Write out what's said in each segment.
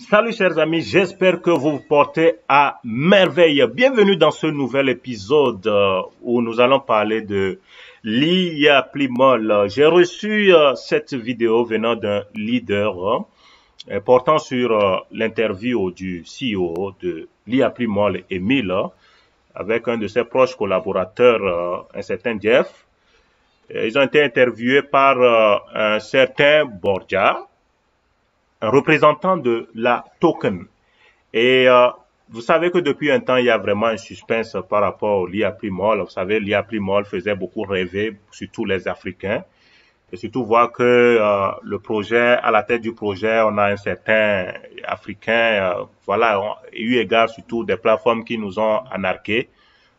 Salut chers amis, j'espère que vous vous portez à merveille. Bienvenue dans ce nouvel épisode où nous allons parler de l'IA Plimol. J'ai reçu cette vidéo venant d'un leader portant sur l'interview du CEO de l'IA Plimol, Emile, avec un de ses proches collaborateurs, un certain Jeff. Ils ont été interviewés par un certain Borja, un représentant de la token. Et vous savez que depuis un temps, il y a vraiment un suspense par rapport au l'IA Plimol. Vous savez, l'IA Plimol faisait beaucoup rêver, surtout les Africains. Et surtout voir que le projet, à la tête du projet, on a un certain Africain, voilà, eu égard surtout des plateformes qui nous ont anarqués.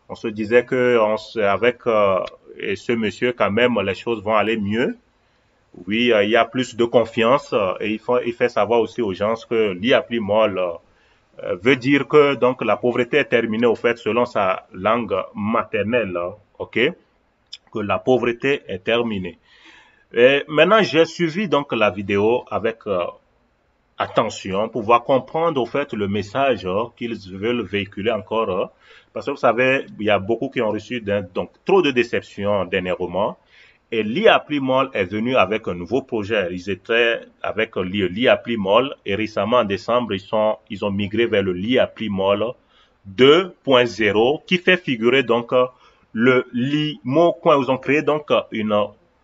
On se disait que avec ce monsieur, quand même, les choses vont aller mieux. Oui, il y a plus de confiance et il fait savoir aussi aux gens que l'IA Plimol veut dire que donc la pauvreté est terminée au fait selon sa langue maternelle, ok, que la pauvreté est terminée. Et maintenant j'ai suivi donc la vidéo avec attention pour pouvoir comprendre au fait le message qu'ils veulent véhiculer encore, parce que vous savez il y a beaucoup qui ont reçu donc trop de déceptions dernièrement. Et l'IA Plimol est venu avec un nouveau projet. Ils étaient avec l'IA Plimol et récemment en décembre, ils ont migré vers le l'IA Plimol 2.0 qui fait figurer donc le Limo Coin. Ils ont créé donc une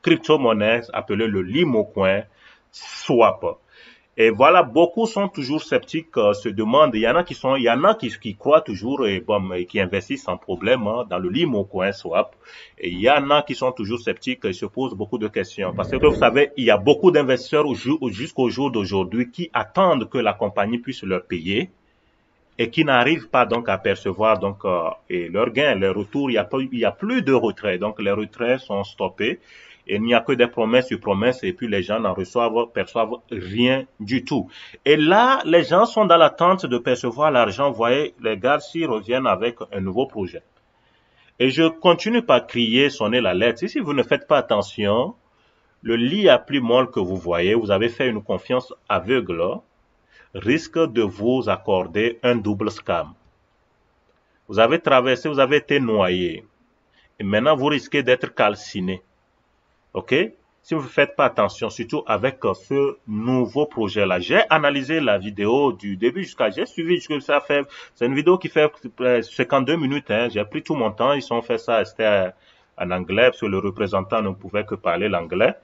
crypto-monnaie appelée le Limo Coin Swap. Et voilà, beaucoup sont toujours sceptiques, se demandent, il y en a qui croient toujours et bon, et qui investissent sans problème dans le Limo Coin Swap. Et il y en a qui sont toujours sceptiques et se posent beaucoup de questions. Parce que vous savez, il y a beaucoup d'investisseurs jusqu'au jour d'aujourd'hui qui attendent que la compagnie puisse leur payer et qui n'arrivent pas donc à percevoir donc et leurs gains, leur retour. Il y a plus de retraits, donc les retraits sont stoppés. Et il n'y a que des promesses sur promesses et puis les gens perçoivent rien du tout. Et là, les gens sont dans l'attente de percevoir l'argent. Vous voyez, les gars s'y reviennent avec un nouveau projet. Et je continue par crier, sonner l'alerte. Si vous ne faites pas attention, le lit à plus molle que vous voyez, vous avez fait une confiance aveugle, risque de vous accorder un double scam. Vous avez traversé, vous avez été noyé. Et maintenant, vous risquez d'être calciné. OK? Si vous ne faites pas attention, surtout avec ce nouveau projet-là. J'ai analysé la vidéo du début j'ai suivi jusqu'à ça fait, c'est une vidéo qui fait 52 minutes, hein. J'ai pris tout mon temps. Ils ont fait ça, c'était en anglais, parce que le représentant ne pouvait que parler l'anglais.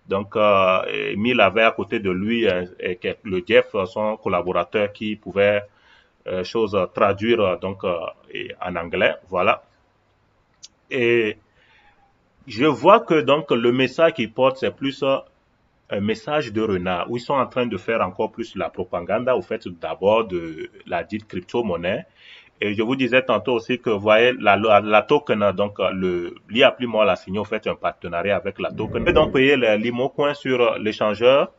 Donc, Emile avait à côté de lui le Jeff, son collaborateur, qui pouvait traduire donc en anglais. Voilà. Et je vois que donc le message qu'ils portent, c'est plus un message de renard, où ils sont en train de faire encore plus la propagande au fait d'abord de la dite crypto-monnaie. Et je vous disais tantôt aussi que vous voyez la token, donc l'IA Plimol a signé au fait un partenariat avec la token. Vous pouvez donc payer l'IMO coin sur l'échangeur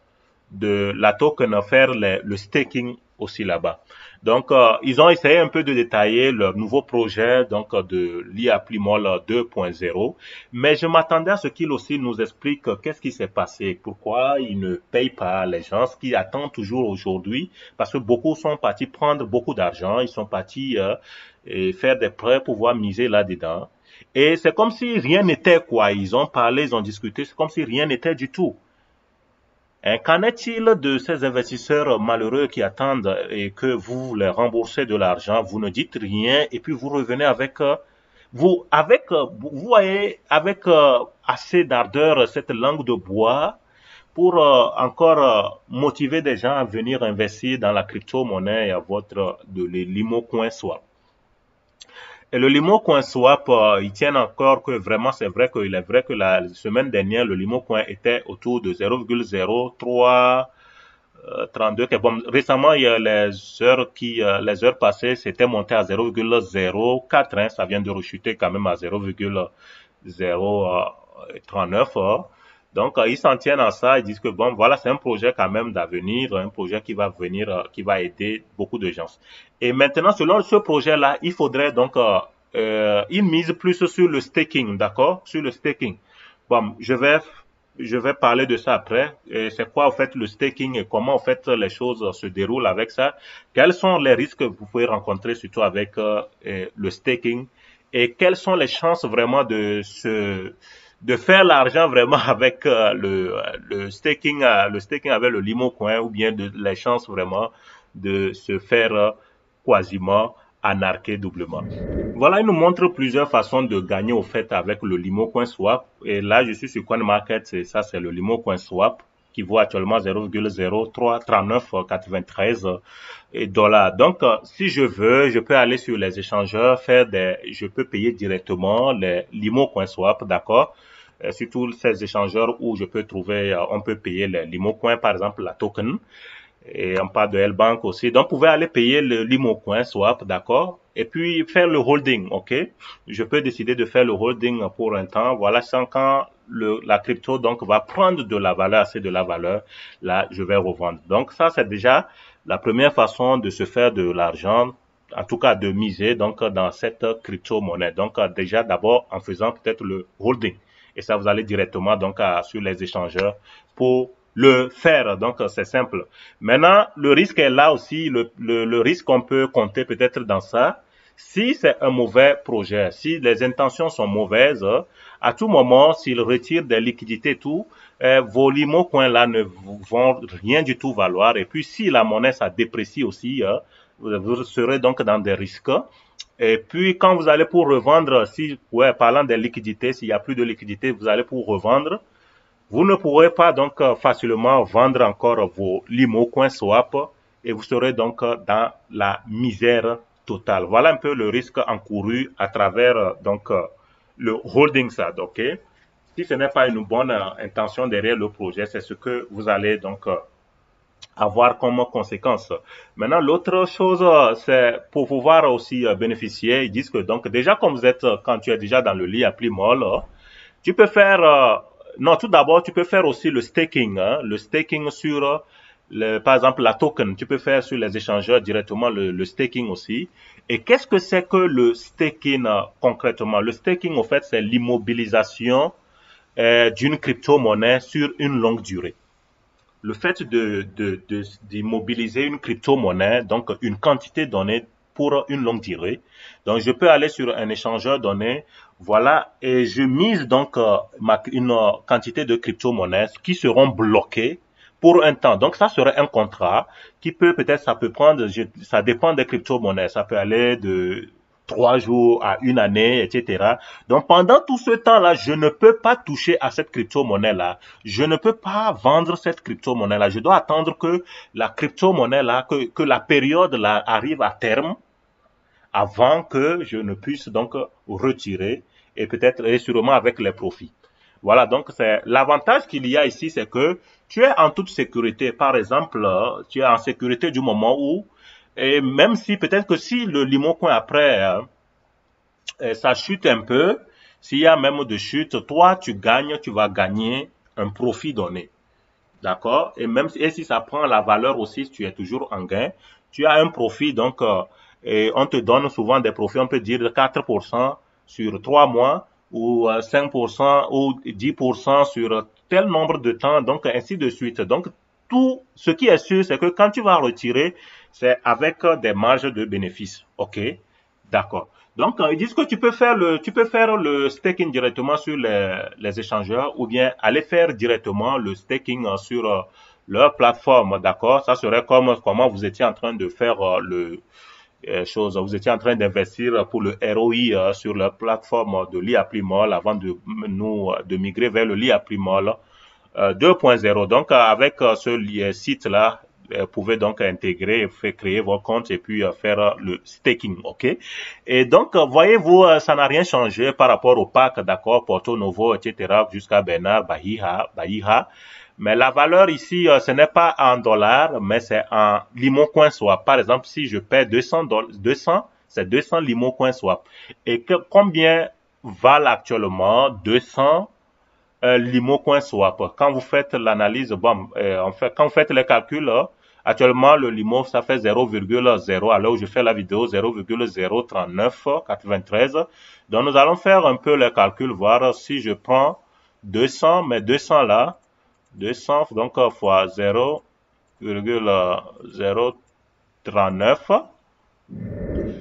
de la token, faire le staking aussi là-bas. Donc, ils ont essayé un peu de détailler leur nouveau projet, donc de l'IA Plimol 2.0, mais je m'attendais à ce qu'ils aussi nous expliquent qu'est-ce qui s'est passé, pourquoi ils ne payent pas les gens, ce qu'ils attendent toujours aujourd'hui, parce que beaucoup sont partis prendre beaucoup d'argent, ils sont partis et faire des prêts pour pouvoir miser là-dedans. Et c'est comme si rien n'était, quoi. Ils ont parlé, ils ont discuté, c'est comme si rien n'était du tout. Qu'en est-il de ces investisseurs malheureux qui attendent et que vous les remboursez de l'argent, vous ne dites rien et puis vous revenez avec vous voyez avec assez d'ardeur cette langue de bois pour encore motiver des gens à venir investir dans la crypto-monnaie et à votre de l'IMO coin swap. Et le Limo Coin Swap, ils tiennent encore que vraiment, c'est vrai qu'il est vrai que la semaine dernière, le Limo Coin était autour de 0,0332. Bon, récemment, il y a les heures passées, c'était monté à 0,04. Hein, ça vient de rechuter quand même à 0,039. Donc, ils s'en tiennent à ça. Ils disent que bon, voilà, c'est un projet quand même d'avenir, un projet qui va venir, qui va aider beaucoup de gens. Et maintenant, selon ce projet-là, il faudrait donc une mise plus sur le staking, d'accord? Sur le staking. Bon, je vais parler de ça après. C'est quoi, en fait, le staking et comment, en fait, les choses se déroulent avec ça. Quels sont les risques que vous pouvez rencontrer, surtout avec le staking et quelles sont les chances vraiment de faire l'argent vraiment avec le staking avec le Limo Coin ou bien les chances vraiment de se faire quasiment anarquer doublement. Voilà, il nous montre plusieurs façons de gagner au fait avec le Limo Coin Swap. Et là, je suis sur CoinMarket, et ça, c'est le Limo Coin Swap qui vaut actuellement 0,033993 dollars. Donc, si je veux, je peux aller sur les échangeurs, je peux payer directement les Limo Coin Swap, d'accord? Sur tous ces échangeurs où je peux trouver, on peut payer les Limo Coin, par exemple, la token. Et on parle de L-Bank aussi. Donc, vous pouvez aller payer le Limo Coin Swap, d'accord? Et puis, faire le holding, ok? Je peux décider de faire le holding pour un temps. Voilà, sans quand la crypto, donc, va prendre de la valeur, assez de la valeur, là, je vais revendre. Donc, ça, c'est déjà la première façon de se faire de l'argent, en tout cas, de miser, donc, dans cette crypto-monnaie. Donc, déjà, d'abord, en faisant peut-être le holding. Et ça, vous allez directement, donc, sur les échangeurs pour le faire. Donc, c'est simple. Maintenant, le risque est là aussi. Le risque qu'on peut compter peut-être dans ça, si c'est un mauvais projet, si les intentions sont mauvaises, à tout moment, s'ils retirent des liquidités et tout, vos limo coins là ne vont rien du tout valoir. Et puis, si la monnaie, ça déprécie aussi, vous serez donc dans des risques. Et puis, quand vous allez pour revendre, si, ouais, parlant des liquidités, s'il n'y a plus de liquidités, vous allez pour revendre, vous ne pourrez pas donc facilement vendre encore vos limo coin swap et vous serez donc dans la misère totale. Voilà un peu le risque encouru à travers le holding SAD, ok? Si ce n'est pas une bonne intention derrière le projet, c'est ce que vous allez donc avoir comme conséquence. Maintenant, l'autre chose, c'est pour pouvoir aussi bénéficier. Ils disent que donc déjà quand quand tu es déjà dans le lit à Plimol, tu peux faire, non, tout d'abord, tu peux faire aussi le staking, hein, le staking sur, par exemple, la token. Tu peux faire sur les échangeurs directement le staking aussi. Et qu'est-ce que c'est que le staking concrètement? Le staking, au fait, c'est l'immobilisation d'une crypto-monnaie sur une longue durée. Le fait d'immobiliser une crypto-monnaie, donc une quantité donnée pour une longue durée. Donc, je peux aller sur un échangeur donné, voilà, et je mise donc une quantité de crypto-monnaies qui seront bloquées pour un temps. Donc, ça serait un contrat qui peut-être, ça peut prendre, ça dépend des crypto-monnaies. Ça peut aller de 3 jours à une année, etc. Donc, pendant tout ce temps-là, je ne peux pas toucher à cette crypto-monnaie-là. Je ne peux pas vendre cette crypto-monnaie-là. Je dois attendre que la crypto-monnaie-là, que la période-là arrive à terme avant que je ne puisse donc retirer et peut-être et sûrement avec les profits. Voilà, donc c'est l'avantage qu'il y a ici, c'est que tu es en toute sécurité. Par exemple, tu es en sécurité du moment où, et même si peut-être que si le Limo Coin après ça chute un peu, s'il y a même de chute, toi tu gagnes, tu vas gagner un profit donné. D'accord? Et même si ça prend la valeur aussi, si tu es toujours en gain, tu as un profit. Donc, et on te donne souvent des profits, on peut dire 4% sur 3 mois ou 5% ou 10% sur tel nombre de temps, donc ainsi de suite. Donc, tout ce qui est sûr, c'est que quand tu vas retirer, c'est avec des marges de bénéfice. OK? D'accord. Donc, ils disent que tu peux faire le staking directement sur les échangeurs ou bien aller faire directement le staking sur leur plateforme. D'accord? Ça serait comme comment vous étiez en train de faire vous étiez en train d'investir pour le ROI sur la plateforme de l'IA Primol avant de migrer vers le l'IA Primol 2.0. Donc, avec ce site-là, vous pouvez donc intégrer, faire créer vos comptes et puis faire le staking, ok? Et donc, voyez-vous, ça n'a rien changé par rapport au pack, d'accord, Porto Novo, etc., jusqu'à Bernard, Bahia. Mais la valeur ici, ce n'est pas en dollars, mais c'est en Limo Coin Swap. Par exemple, si je paie 200, c'est 200 Limo Coin Swap. Et combien valent actuellement 200 Limo Coin Swap? Quand vous faites l'analyse, bon, quand vous faites les calculs, actuellement, le Limo, ça fait 0,0, à l'heure où je fais la vidéo, 0,03993. Donc, nous allons faire un peu les calculs, voir si je prends 200, mais 200 là, 200 donc fois 0,039.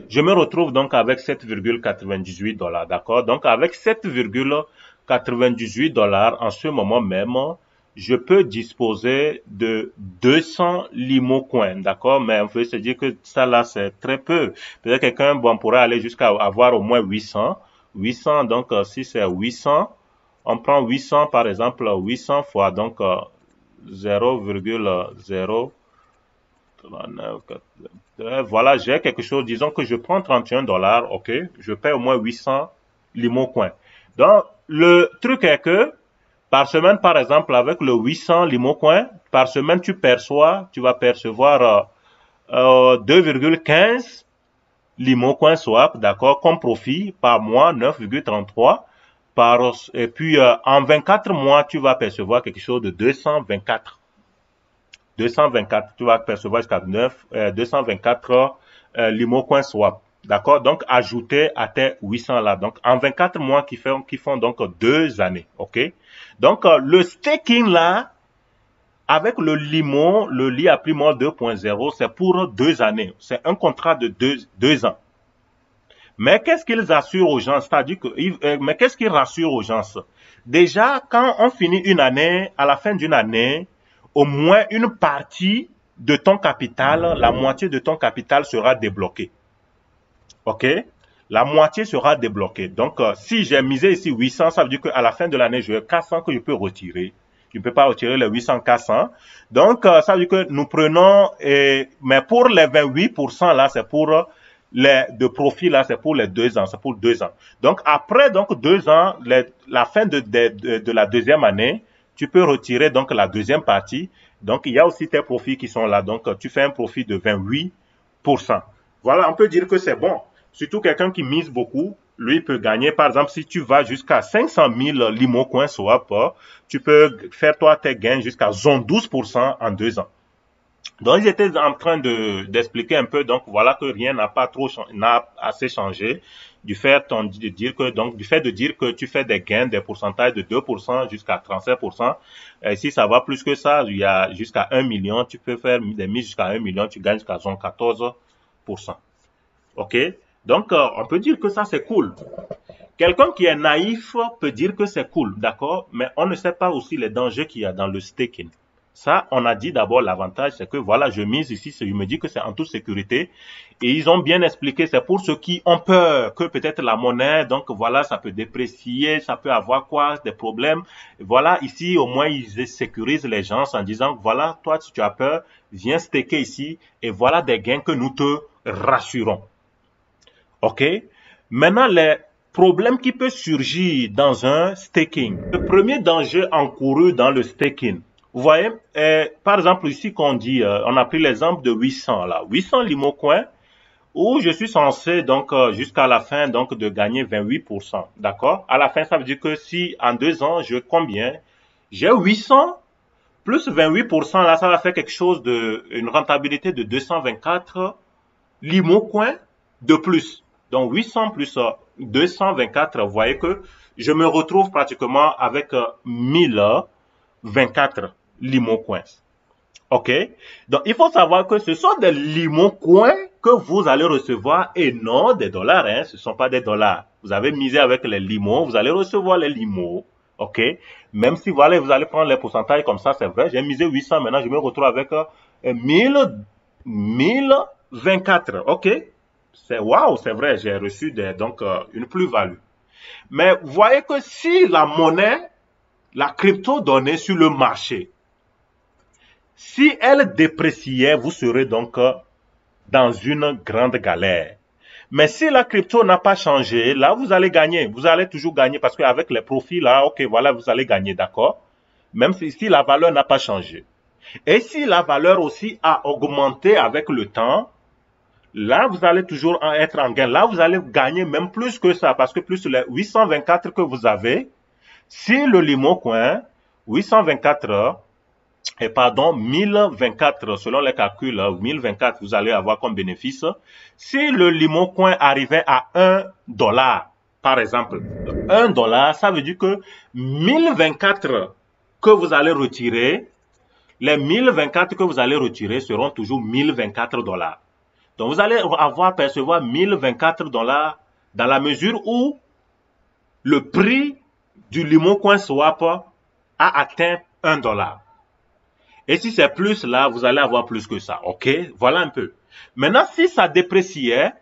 Je me retrouve donc avec 7,98 $, d'accord? Donc avec 7,98 $ en ce moment même, je peux disposer de 200 limo coins, d'accord? Mais on peut se dire que ça là, c'est très peu. Peut-être quelqu'un bon, pourrait aller jusqu'à avoir au moins 800. 800, donc si c'est 800, on prend 800 par exemple, 800 fois donc 0,0. Voilà, j'ai quelque chose, disons que je prends 31 $, ok, je paie au moins 800 limo coins. Donc, le truc est que, par semaine, par exemple, avec le 800 limo coins, par semaine, tu vas percevoir 2,15 limo coins swap, d'accord, comme profit, par mois, 9,33. Et puis, en 24 mois, tu vas percevoir quelque chose de 224. 224, tu vas percevoir jusqu'à 224 limo coin swap. D'accord? Donc, ajouter à tes 800 là. Donc, en 24 mois qui font donc 2 années. OK? Donc, le staking là, avec le limo, le LIA Primo 2.0, c'est pour 2 années. C'est un contrat de 2 ans. Mais qu'est-ce qu'ils assurent aux gens? C'est-à-dire que, mais qu'est-ce qu'ils rassurent aux gens? Déjà, quand on finit une année, à la fin d'une année, au moins une partie de ton capital, la moitié de ton capital sera débloquée. OK? La moitié sera débloquée. Donc, si j'ai misé ici 800, ça veut dire qu'à la fin de l'année, j'ai 400 que je peux retirer. Je ne peux pas retirer les 800 400. Donc, ça veut dire que nous prenons, mais pour les 28% là, c'est pour de profit là, c'est pour les 2 ans, c'est pour 2 ans. Donc, après donc 2 ans, la fin de la deuxième année, tu peux retirer donc la deuxième partie. Donc, il y a aussi tes profits qui sont là. Donc, tu fais un profit de 28%. Voilà, on peut dire que c'est bon. Surtout quelqu'un qui mise beaucoup, lui peut gagner. Par exemple, si tu vas jusqu'à 500 000 limo coins swap, tu peux faire toi tes gains jusqu'à 12% en 2 ans. Donc, ils étaient en train d'expliquer un peu, donc voilà que rien n'a assez changé du fait de dire que tu fais des gains, des pourcentages de 2% jusqu'à 37%. Et si ça va plus que ça, il y a jusqu'à 1 million, tu peux faire des mises jusqu'à 1 million, tu gagnes jusqu'à 14%. OK? Donc, on peut dire que ça, c'est cool. Quelqu'un qui est naïf peut dire que c'est cool, d'accord? Mais on ne sait pas aussi les dangers qu'il y a dans le staking. Ça, on a dit d'abord l'avantage, c'est que voilà, je mise ici, je me dis que c'est en toute sécurité. Et ils ont bien expliqué, c'est pour ceux qui ont peur que peut-être la monnaie, donc voilà, ça peut déprécier, ça peut avoir quoi, des problèmes. Voilà, ici, au moins, ils sécurisent les gens en disant, voilà, toi, si tu as peur, viens staker ici et voilà des gains que nous te rassurons. OK? Maintenant, les problèmes qui peuvent surgir dans un staking. Le premier danger encouru dans le staking. Vous voyez, par exemple, ici qu'on dit, on a pris l'exemple de 800 là. 800 limo coins où je suis censé donc jusqu'à la fin donc de gagner 28%. D'accord? À la fin, ça veut dire que si en 2 ans, je combien? J'ai 800 plus 28% là, ça va faire quelque chose une rentabilité de 224 limo coins de plus. Donc 800 plus 224, vous voyez que je me retrouve pratiquement avec 1024 limo coins. OK? Donc il faut savoir que ce sont des limo coins que vous allez recevoir et non des dollars. Hein? Ce ne sont pas des dollars. Vous avez misé avec les limos, vous allez recevoir les limos. OK? Même si vous allez prendre les pourcentages comme ça, c'est vrai. J'ai misé 800, maintenant je me retrouve avec 1024. OK? Waouh, c'est vrai, j'ai reçu donc une plus-value. Mais vous voyez que si la monnaie, la crypto donnée sur le marché, si elle dépréciait, vous serez donc dans une grande galère. Mais si la crypto n'a pas changé, là, vous allez gagner. Vous allez toujours gagner parce qu'avec les profits, là, ok, voilà, vous allez gagner, d'accord? Même si la valeur n'a pas changé. Et si la valeur aussi a augmenté avec le temps, là, vous allez toujours être en gain. Là, vous allez gagner même plus que ça parce que plus les 824 que vous avez, si le limo coin, 824 heures, et pardon, 1024 selon les calculs, 1024 vous allez avoir comme bénéfice. Si le limo coin arrivait à 1 $, par exemple, 1 $, ça veut dire que 1024 que vous allez retirer, les 1024 que vous allez retirer seront toujours 1024 dollars. Donc, vous allez percevoir 1024 dollars dans la mesure où le prix du Limon Coin Swap a atteint 1 dollar. Et si c'est plus là, vous allez avoir plus que ça. OK? Voilà un peu. Maintenant, si ça dépréciait,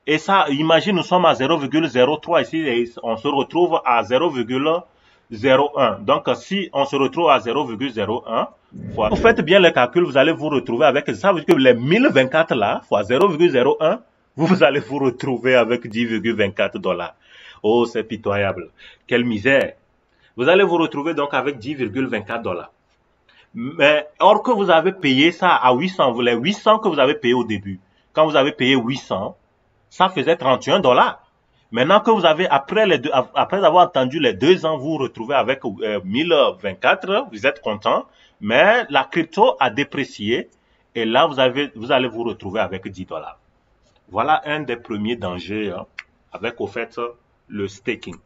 et ça, imagine, nous sommes à 0,03 ici, et on se retrouve à 0,01. Donc, si on se retrouve à 0,01, vous faites bien les calculs, vous allez vous retrouver avec, ça veut dire que les 1024 là, fois 0,01, vous allez vous retrouver avec 10,24 dollars. Oh, c'est pitoyable. Quelle misère. Vous allez vous retrouver donc avec 10,24 dollars. Mais, or que vous avez payé ça à 800, les 800 que vous avez payé au début, quand vous avez payé 800, ça faisait 31 dollars. Maintenant que vous avez, après avoir attendu les 2 ans, vous vous retrouvez avec 1024, vous êtes content, mais la crypto a déprécié et là, vous allez vous retrouver avec 10 dollars. Voilà un des premiers dangers avec, au fait, le staking.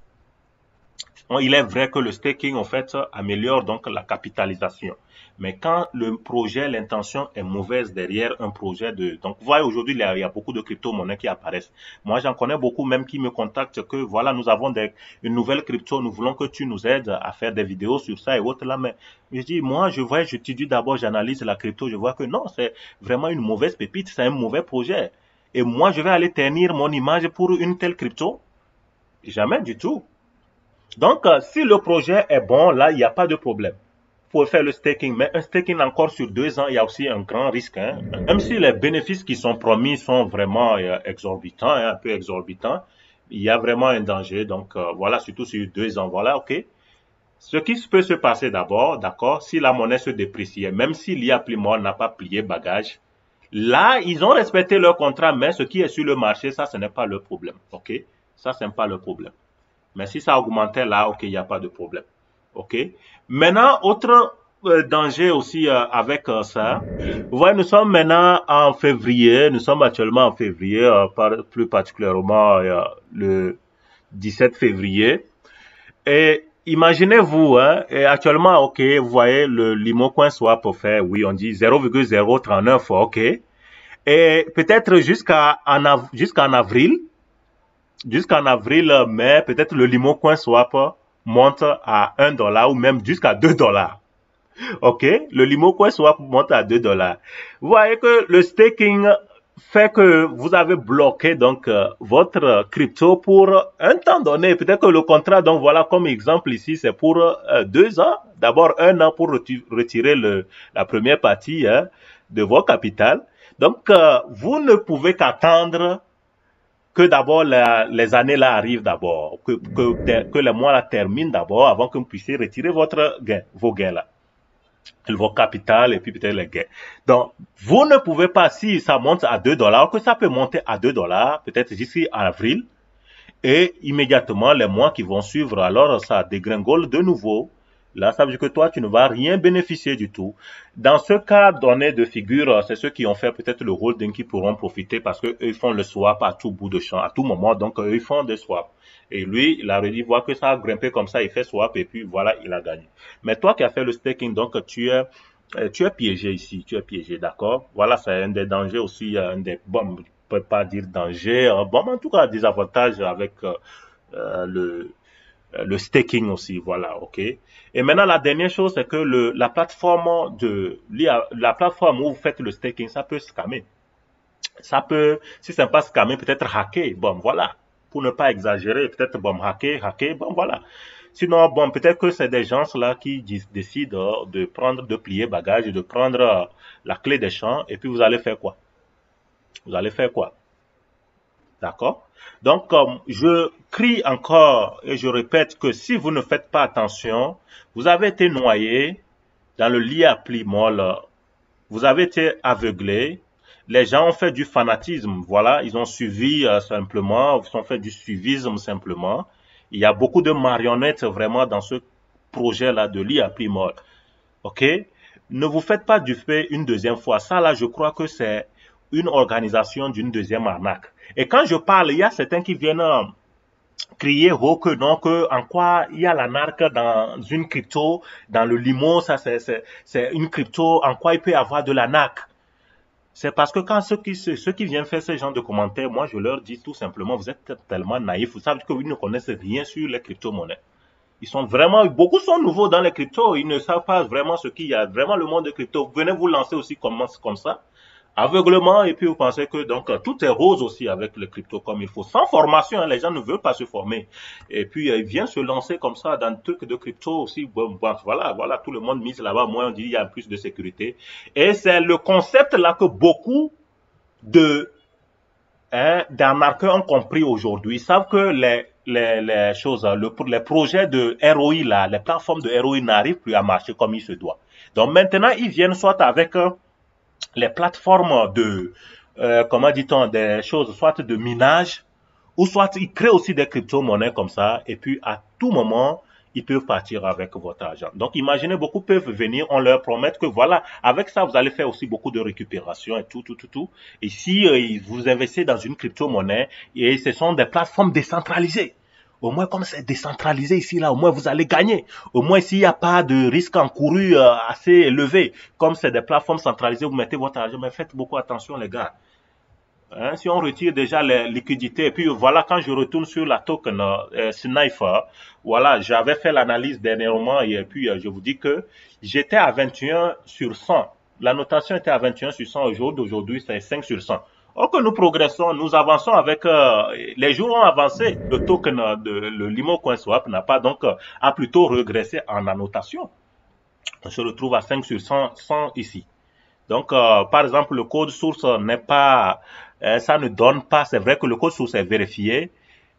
Il est vrai que le staking, en fait, améliore donc la capitalisation. Mais quand le projet, l'intention est mauvaise derrière un projet donc, vous voyez, aujourd'hui, il y a beaucoup de crypto-monnaies qui apparaissent. Moi, j'en connais beaucoup, même qui me contactent que, voilà, nous avons une nouvelle crypto, nous voulons que tu nous aides à faire des vidéos sur ça et autres là. Mais je dis, moi, j'étudie d'abord, j'analyse la crypto, je vois que non, c'est vraiment une mauvaise pépite, c'est un mauvais projet. Et moi, je vais aller ternir mon image pour une telle crypto? Jamais du tout. Donc, si le projet est bon, là, il n'y a pas de problème. Pour faire le staking, mais un staking encore sur 2 ans, il y a aussi un grand risque. Hein. Même si les bénéfices qui sont promis sont vraiment exorbitants, un peu exorbitants, il y a vraiment un danger. Donc, voilà, surtout sur 2 ans. Voilà, OK. Ce qui peut se passer d'abord, d'accord, si la monnaie se dépréciait, même si l'IA Plimol n'a pas plié bagage, là, ils ont respecté leur contrat, mais ce qui est sur le marché, ça, ce n'est pas le problème. OK. Ça, ce n'est pas le problème. Mais si ça augmentait là, OK, il n'y a pas de problème. OK. Maintenant, autre danger aussi avec ça. Vous voyez, nous sommes maintenant en février. Nous sommes actuellement en février, plus particulièrement le 17 février. Et imaginez-vous, hein, et actuellement, OK, vous voyez, le Limon Coin Swap fait, oui, on dit 0,039, OK. Et peut-être jusqu'en avril, mai, peut-être le Limon Coin Swap monte à 1 dollar ou même jusqu'à 2 dollars. OK? Le Limon Coin Swap monte à 2 dollars. Vous voyez que le staking fait que vous avez bloqué donc votre crypto pour un temps donné. Peut-être que le contrat, donc voilà, comme exemple ici, c'est pour 2 ans. D'abord 1 an pour retirer la première partie de votre capital. Donc, vous ne pouvez qu'attendre que d'abord les années là arrivent d'abord, que les mois là terminent d'abord avant que vous puissiez retirer vos gains là, vos capital et puis peut-être les gains. Donc, vous ne pouvez pas, si ça monte à 2 dollars, que ça peut monter à 2 dollars, peut-être d'ici avril, et immédiatement les mois qui vont suivre, alors ça dégringole de nouveau. Là, ça veut dire que toi, tu ne vas rien bénéficier du tout. Dans ce cas donné de figure, c'est ceux qui ont fait peut-être le holding qui pourront profiter parce qu'eux, ils font le swap à tout bout de champ, à tout moment. Donc, eux, ils font des swaps. Et lui, il a dit, voit que ça a grimpé comme ça, il fait swap et puis voilà, il a gagné. Mais toi qui as fait le staking, donc tu es piégé ici, tu es piégé, d'accord? Voilà, c'est un des dangers aussi, un des, bon, je peux pas dire danger, bon, en tout cas, des avantages avec le staking aussi, voilà, OK. Et maintenant, la dernière chose, c'est que la plateforme la plateforme où vous faites le staking, ça peut scammer. Ça peut, si c'est pas scammer, peut-être hacker. Bon, voilà. Pour ne pas exagérer, peut-être, bon, hacker, bon, voilà. Sinon, bon, peut-être que c'est des gens là qui décident de plier bagage et de prendre la clé des champs et puis vous allez faire quoi? Vous allez faire quoi? D'accord? Donc, je crie encore et je répète que si vous ne faites pas attention, vous avez été noyé dans le lit à pli molle, vous avez été aveuglé, les gens ont fait du fanatisme, voilà, ils ont suivi simplement, ils ont fait du suivisme simplement. Il y a beaucoup de marionnettes vraiment dans ce projet-là de lit à pli molle. OK? Ne vous faites pas du fait une deuxième fois. Ça, là, je crois que c'est une organisation d'une deuxième arnaque. Et quand je parle, il y a certains qui viennent crier haut que non, que en quoi il y a l'arnaque dans une crypto, dans le limo, ça c'est une crypto, en quoi il peut y avoir de l'arnaque. C'est parce que quand ceux qui viennent faire ce genre de commentaires, moi je leur dis tout simplement, vous êtes tellement naïfs, vous savez que vous ne connaissez rien sur les crypto-monnaies. Ils sont vraiment, beaucoup sont nouveaux dans les cryptos, ils ne savent pas vraiment ce qu'il y a, vraiment le monde de crypto. Venez vous lancer aussi comme ça, aveuglement, et puis vous pensez que donc tout est rose aussi avec les cryptos comme il faut. Sans formation, hein, les gens ne veulent pas se former. Et puis ils viennent se lancer comme ça dans le truc de crypto aussi. Bon, voilà, tout le monde mise là-bas. Moi, on dit il y a plus de sécurité. Et c'est le concept là que beaucoup de d'arnaqueurs ont compris aujourd'hui. Ils savent que les choses, les projets de ROI là, les plateformes de ROI n'arrivent plus à marcher comme il se doit. Donc maintenant, ils viennent soit avec les plateformes de, comment dit-on, des choses, soit de minage, ou soit ils créent aussi des crypto-monnaies comme ça, et puis à tout moment, ils peuvent partir avec votre argent. Donc imaginez, beaucoup peuvent venir, on leur promet que voilà, avec ça, vous allez faire aussi beaucoup de récupération et tout. Et si vous investissez dans une crypto-monnaie, et ce sont des plateformes décentralisées, au moins, comme c'est décentralisé ici, là, au moins, vous allez gagner. Au moins, s'il n'y a pas de risque encouru assez élevé, comme c'est des plateformes centralisées, vous mettez votre argent, mais faites beaucoup attention, les gars. Hein, si on retire déjà les liquidités, et puis voilà, quand je retourne sur la token Sniper, voilà, j'avais fait l'analyse dernièrement, et puis je vous dis que j'étais à 21 sur 100. La notation était à 21 sur 100 aujourd'hui, c'est 5 sur 100. Or que nous progressons, nous avançons avec les jours ont avancé. Le token le Limo CoinSwap n'a pas donc a plutôt régressé en annotation. On se retrouve à 5 sur 100 ici. Donc, par exemple, le code source n'est pas, ça ne donne pas. C'est vrai que le code source est vérifié.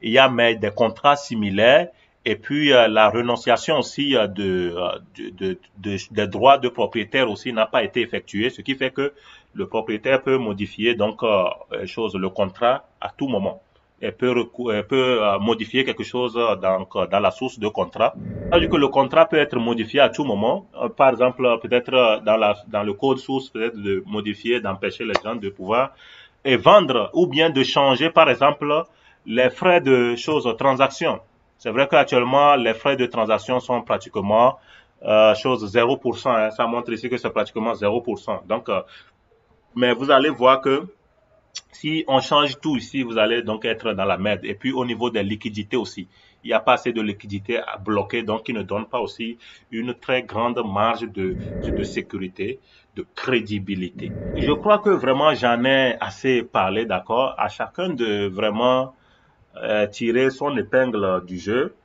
Il y a mais des contrats similaires. Et puis la renonciation aussi des droits de propriétaire aussi n'a pas été effectuée, ce qui fait que le propriétaire peut modifier donc le contrat à tout moment. Elle peut modifier quelque chose dans la source de contrat. C'est-à-dire que le contrat peut être modifié à tout moment. Par exemple, peut-être dans le code source, peut-être de modifier, d'empêcher les gens de pouvoir et vendre ou bien de changer, par exemple, les frais de transactions. C'est vrai qu'actuellement, les frais de transaction sont pratiquement 0%. Hein. Ça montre ici que c'est pratiquement 0%. Donc, mais vous allez voir que si on change tout ici, vous allez donc être dans la merde. Et puis au niveau des liquidités aussi, il n'y a pas assez de liquidités à bloquer, donc il ne donne pas aussi une très grande marge de sécurité, de crédibilité. Je crois que vraiment j'en ai assez parlé, d'accord, à chacun de vraiment tirer son épingle du jeu.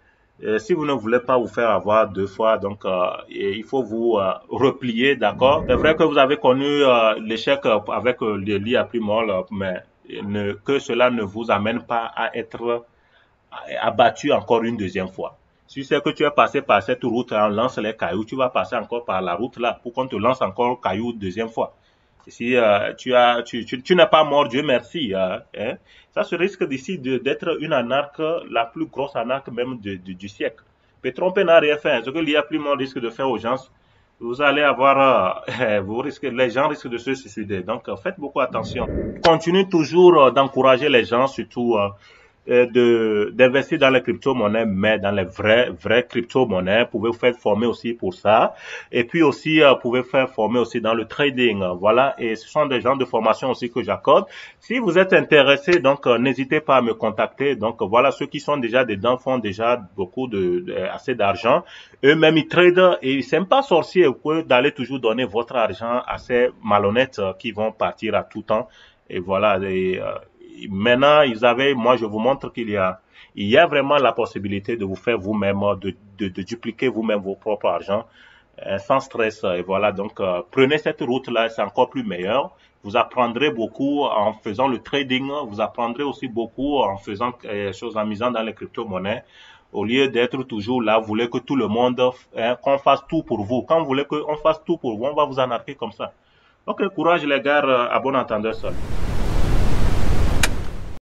Si vous ne voulez pas vous faire avoir deux fois, donc il faut vous replier, d'accord. C'est vrai que vous avez connu l'échec avec l'IA Primol, mais que cela ne vous amène pas à être abattu encore une deuxième fois. Si c'est que tu es passé par cette route, on lance les cailloux, tu vas passer encore par la route là pour qu'on te lance encore cailloux deuxième fois. Si tu n'es pas mort, Dieu merci. Hein. Ça se risque d'ici d'être une anarque, la plus grosse anarque même du siècle. Petron-P n'a rien fait. Ce que l'IA Primol risque de faire aux gens, vous allez avoir, les gens risquent de se suicider. Donc, faites beaucoup attention. Continuez toujours d'encourager les gens, surtout d'investir dans les crypto-monnaies, mais dans les vraies crypto-monnaies. Vous pouvez vous faire former aussi pour ça. Et puis aussi, vous pouvez vous faire former aussi dans le trading. Voilà. Et ce sont des genres de formation aussi que j'accorde. Si vous êtes intéressé, donc, n'hésitez pas à me contacter. Donc, voilà, ceux qui sont déjà dedans font déjà beaucoup assez d'argent. Eux-mêmes, ils tradent et ils n'aiment pas sorcier. Vous pouvez d'aller toujours donner votre argent à ces malhonnêtes qui vont partir à tout temps. Et voilà. Maintenant, moi, je vous montre il y a vraiment la possibilité de vous faire vous-même, de dupliquer vous-même vos propres argent, sans stress. Et voilà. Donc, prenez cette route-là, c'est encore plus meilleur. Vous apprendrez beaucoup en faisant le trading. Vous apprendrez aussi beaucoup en faisant choses amusantes dans les crypto-monnaies. Au lieu d'être toujours là, vous voulez que tout le monde, qu'on fasse tout pour vous. Quand vous voulez qu'on fasse tout pour vous, on va vous anarquer comme ça. Ok, courage les gars, à bon entendeur seul.